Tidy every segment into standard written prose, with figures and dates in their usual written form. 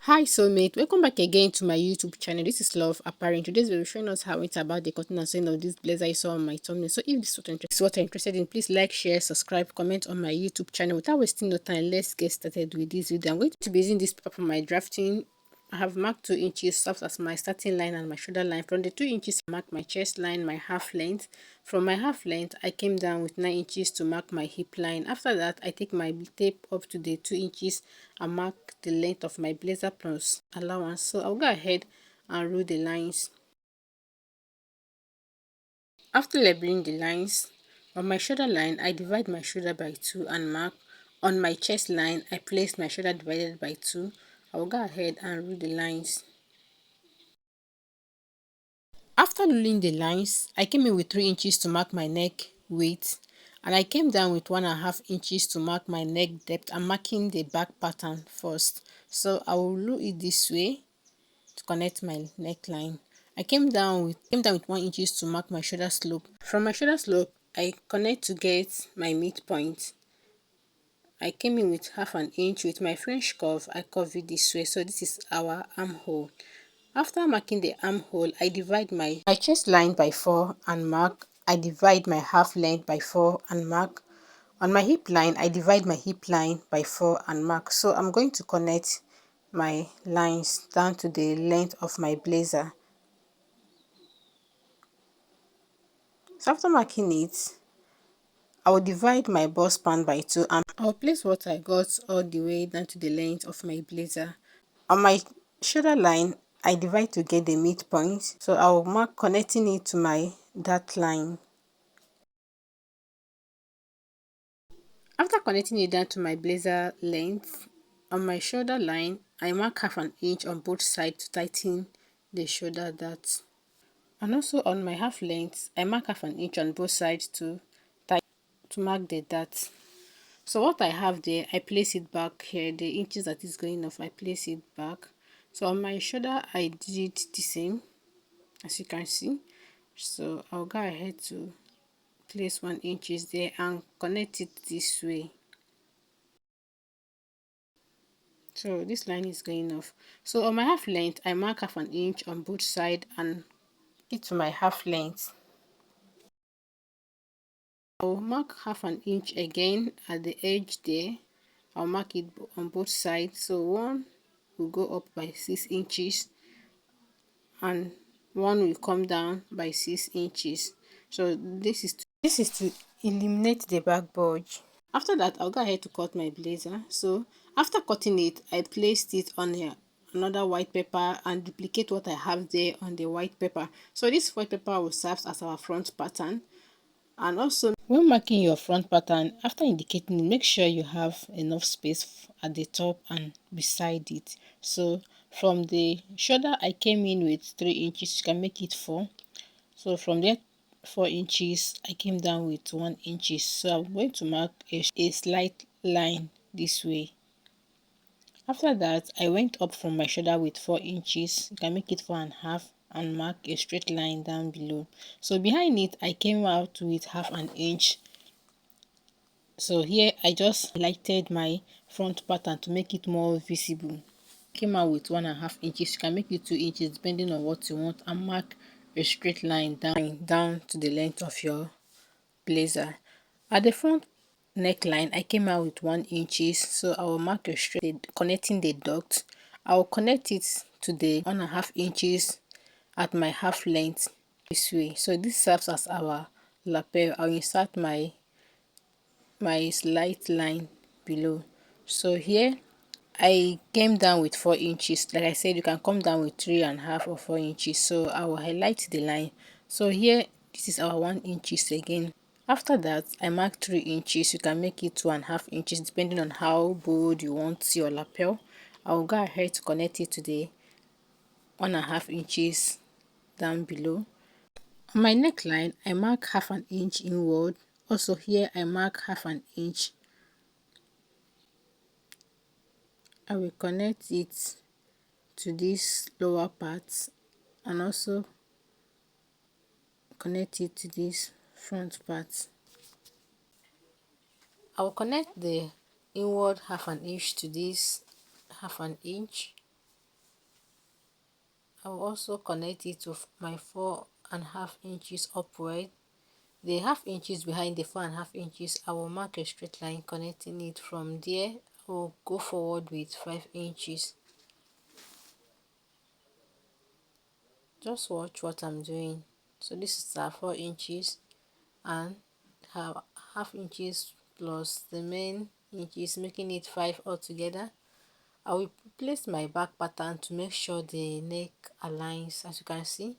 Hi soulmate, welcome back again to my YouTube channel. This is Love Apparent. Today's video showing us how it's about the cutting and sewing of this blazer I saw on my thumbnail. So if this is what you're interested in, please like, share, subscribe, comment on my YouTube channel. Without wasting no time, let's get started with this video. I'm going to be using this paper for my drafting. I have marked 2 inches serves as my starting line and my shoulder line. From the 2 inches, I mark my chest line, my half length. From my half length, I came down with 9 inches to mark my hip line. After that, I take my tape up to the 2 inches and mark the length of my blazer plus allowance. So I'll go ahead and rule the lines. After labeling the lines, on my shoulder line, I divide my shoulder by 2 and mark. On my chest line, I place my shoulder divided by 2. I will go ahead and rule the lines. After ruling the lines, I came in with 3 inches to mark my neck width, and I came down with 1.5 inches to mark my neck depth. I'm marking the back pattern first. So I will rule it this way to connect my neckline. I came down with 1 inches to mark my shoulder slope. From my shoulder slope, I connect to get my midpoint. I came in with 1/2 inch. With my French curve, I curve it this way. So this is our armhole. After marking the armhole, I divide my chest line by 4 and mark. I divide my half length by 4 and mark. On my hip line, I divide my hip line by 4 and mark. So I'm going to connect my lines down to the length of my blazer. So after marking it, I will divide my bust span by 2 and I'll place what I got all the way down to the length of my blazer. On my shoulder line, I divide to get the midpoint. So I will mark connecting it to my dart line. After connecting it down to my blazer length, on my shoulder line, I mark 1/2 inch on both sides to tighten the shoulder dart. And also on my half length, I mark 1/2 inch on both sides to mark the dart. So what I have there, I place it back here. The inches that is going off, I place it back. So on my shoulder, I did the same, as you can see. So I'll go ahead to place 1 inches there and connect it this way. So this line is going off. So on my half length, I mark 1/2 inch on both sides and it to my half length. I'll mark 1/2 inch again at the edge there. I'll mark it on both sides. So one will go up by 6 inches and one will come down by 6 inches. So this is to eliminate the back bulge. After that, I'll go ahead to cut my blazer. So after cutting it, I placed it on another white paper and duplicate what I have there on the white paper. So this white paper will serve as our front pattern. And also, when marking your front pattern, after indicating it, make sure you have enough space at the top and beside it. So from the shoulder, I came in with 3 inches. You can make it 4. So from there, 4 inches, I came down with 1 inches. So I'm going to mark a slight line this way. After that, I went up from my shoulder with 4 inches. You can make it 4.5 and mark a straight line down below. So behind it, I came out with 1/2 inch. So here I just highlighted my front pattern to make it more visible. Came out with 1.5 inches. You can make it 2 inches depending on what you want and mark a straight line down to the length of your blazer. At the front neckline, I came out with 1 inches, so I will mark a straight connecting the dot. I will connect it to the 1.5 inches at my half length this way. So this serves as our lapel. I'll insert my slight line below. So here I came down with 4 inches. Like I said, you can come down with 3.5 or 4 inches. So I will highlight the line. So here, this is our 1 inches again. After that, I mark 3 inches. You can make it 2.5 inches depending on how bold you want your lapel. I will go ahead to connect it to the 1.5 inches down below. On my neckline, I mark 1/2 inch inward. Also here, I mark 1/2 inch. I will connect it to this lower part and also connect it to this front part. I will connect the inward 1/2 inch to this 1/2 inch. I'll also connect it to my 4.5 inches upward. The half inches behind the 4.5 inches, I will mark a straight line connecting it. From there I will go forward with 5 inches. Just watch what I'm doing. So this is our 4 inches, and have half inches plus the main inches, making it 5 altogether. I will place my back pattern to make sure the neck aligns. As you can see,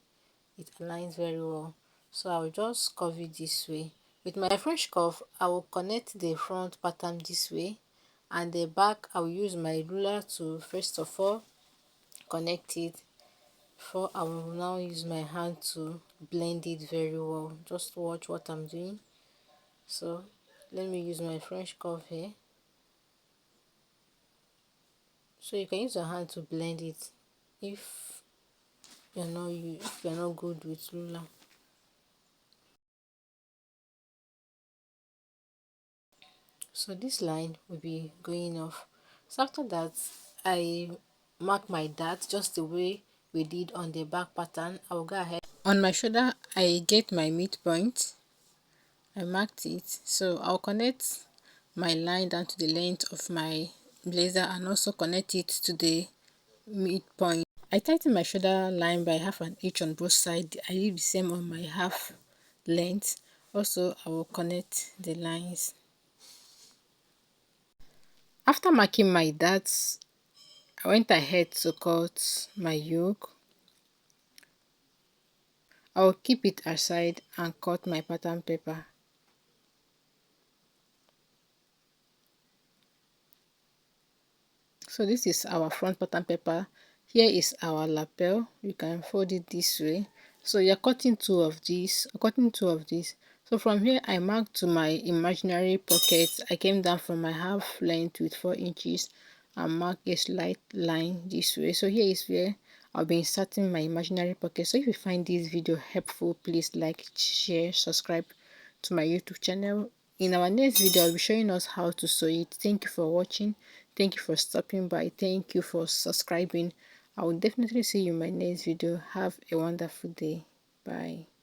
it aligns very well. So I will just curve it this way. With my French curve, I will connect the front pattern this way, and the back I will use my ruler to first of all connect it, before I will now use my hand to blend it very well. Just watch what I'm doing. So let me use my French curve here. So you can use your hand to blend it if you're not good with ruler. So this line will be going off. So after that, I mark my dart just the way we did on the back pattern. I will go ahead. On my shoulder, I get my midpoint. I marked it. So I'll connect my line down to the length of my blazer and also connect it to the midpoint. I tighten my shoulder line by 1/2 on both sides. I did the same on my half length. Also, I will connect the lines. After marking my darts, I went ahead to cut my yoke. I will keep it aside and cut my pattern paper. So this is our front pattern paper. Here is our lapel. You can fold it this way. So you're cutting two of these, cutting two of these. So from here I marked to my imaginary pocket. I came down from my half length with 4 inches and marked a slight line this way. So here is where I'll be inserting my imaginary pocket. So if you find this video helpful, please like, share, subscribe to my YouTube channel. In our next video, I'll be showing us how to sew it. Thank you for watching. Thank you for stopping by. Thank you for subscribing. I will definitely see you in my next video. Have a wonderful day. Bye.